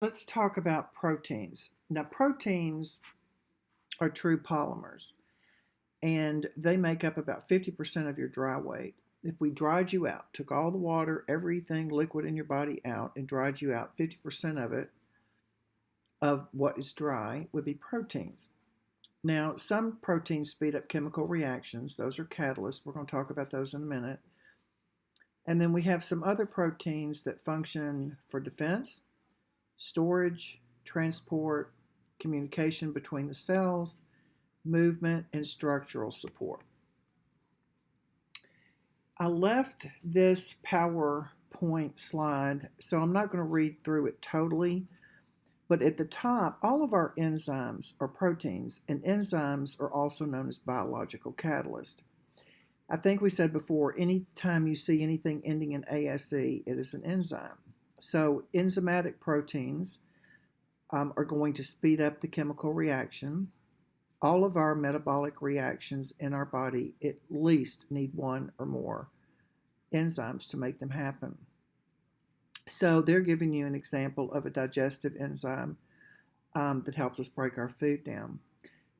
Let's talk about proteins. Now, proteins are true polymers, and they make up about 50% of your dry weight. If we dried you out, took all the water, everything liquid in your body out, and dried you out, 50% of it, of what is dry, would be proteins. Now, some proteins speed up chemical reactions. Those are catalysts. We're going to talk about those in a minute. And then we have some other proteins that function for defense, storage, transport, communication between the cells, movement, and structural support. I left this PowerPoint slide, so I'm not going to read through it totally, but at the top, all of our enzymes are proteins, and enzymes are also known as biological catalysts. I think we said before, anytime you see anything ending in ASE, it is an enzyme. So enzymatic proteins are going to speed up the chemical reaction. All of our metabolic reactions in our body at least need one or more enzymes to make them happen. So they're giving you an example of a digestive enzyme that helps us break our food down.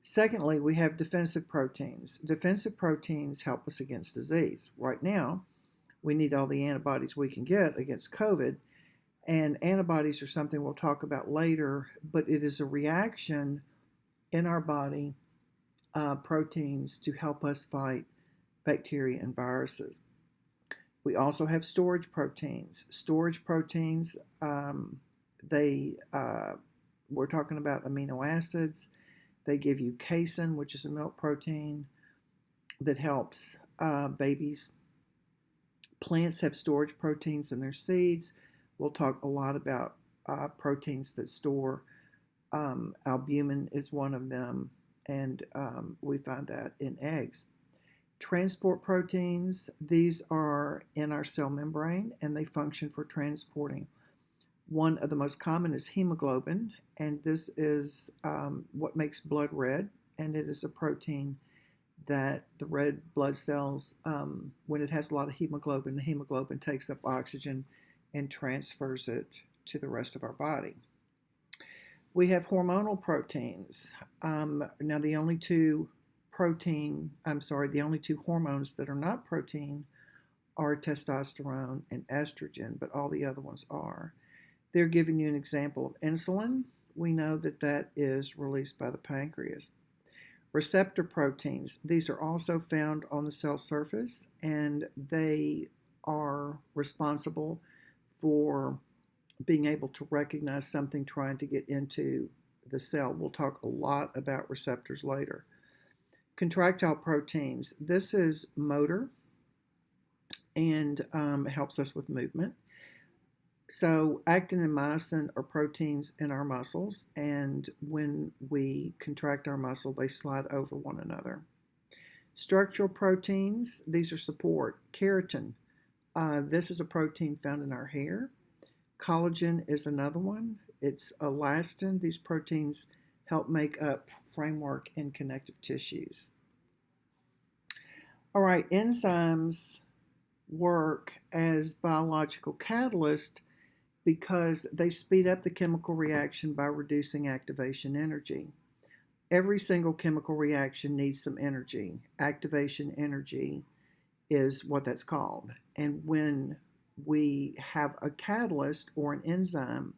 Secondly, we have defensive proteins. Defensive proteins help us against disease. Right now, we need all the antibodies we can get against COVID, and antibodies are something we'll talk about later, but it is a reaction in our body, proteins to help us fight bacteria and viruses. We also have storage proteins. Storage proteins, they we're talking about amino acids. They give you casein, which is a milk protein that helps babies. Plants have storage proteins in their seeds. We'll talk a lot about proteins that store. Albumin is one of them, and we find that in eggs. Transport proteins, these are in our cell membrane, and they function for transporting. One of the most common is hemoglobin, and this is what makes blood red, and it is a protein that the red blood cells, when it has a lot of hemoglobin, the hemoglobin takes up oxygen and transfers it to the rest of our body. We have hormonal proteins. Now, the only two hormones that are not protein are testosterone and estrogen, but all the other ones are. They're giving you an example of insulin. We know that that is released by the pancreas. Receptor proteins, these are also found on the cell surface, and they are responsible for being able to recognize something trying to get into the cell. We'll talk a lot about receptors later. Contractile proteins, this is motor and helps us with movement. So actin and myosin are proteins in our muscles, and when we contract our muscle, they slide over one another. Structural proteins, these are support. Keratin, this is a protein found in our hair. Collagen is another one. It's elastin. These proteins help make up framework in connective tissues. All right, enzymes work as biological catalysts because they speed up the chemical reaction by reducing activation energy. Every single chemical reaction needs some energy. Activation energy is what that's called. And when we have a catalyst or an enzyme,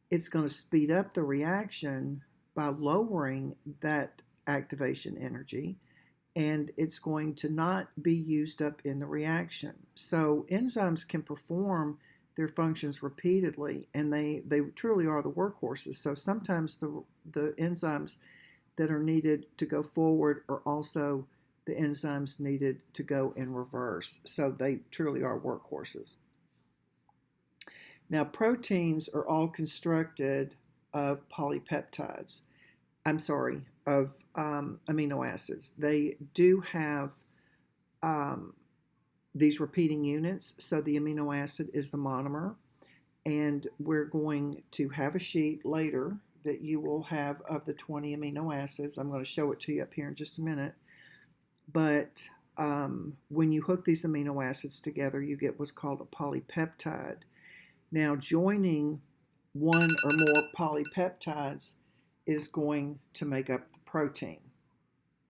it's going to speed up the reaction by lowering that activation energy, and it's going to not be used up in the reaction. So enzymes can perform their functions repeatedly, and they truly are the workhorses. So sometimes the enzymes that are needed to go forward are also the enzymes needed to go in reverse. So they truly are workhorses. Now, proteins are all constructed of polypeptides. Of amino acids. They do have these repeating units, so the amino acid is the monomer, and we're going to have a sheet later that you will have of the 20 amino acids. I'm going to show it to you up here in just a minute, but when you hook these amino acids together, you get what's called a polypeptide. Now, joining one or more polypeptides is going to make up the protein.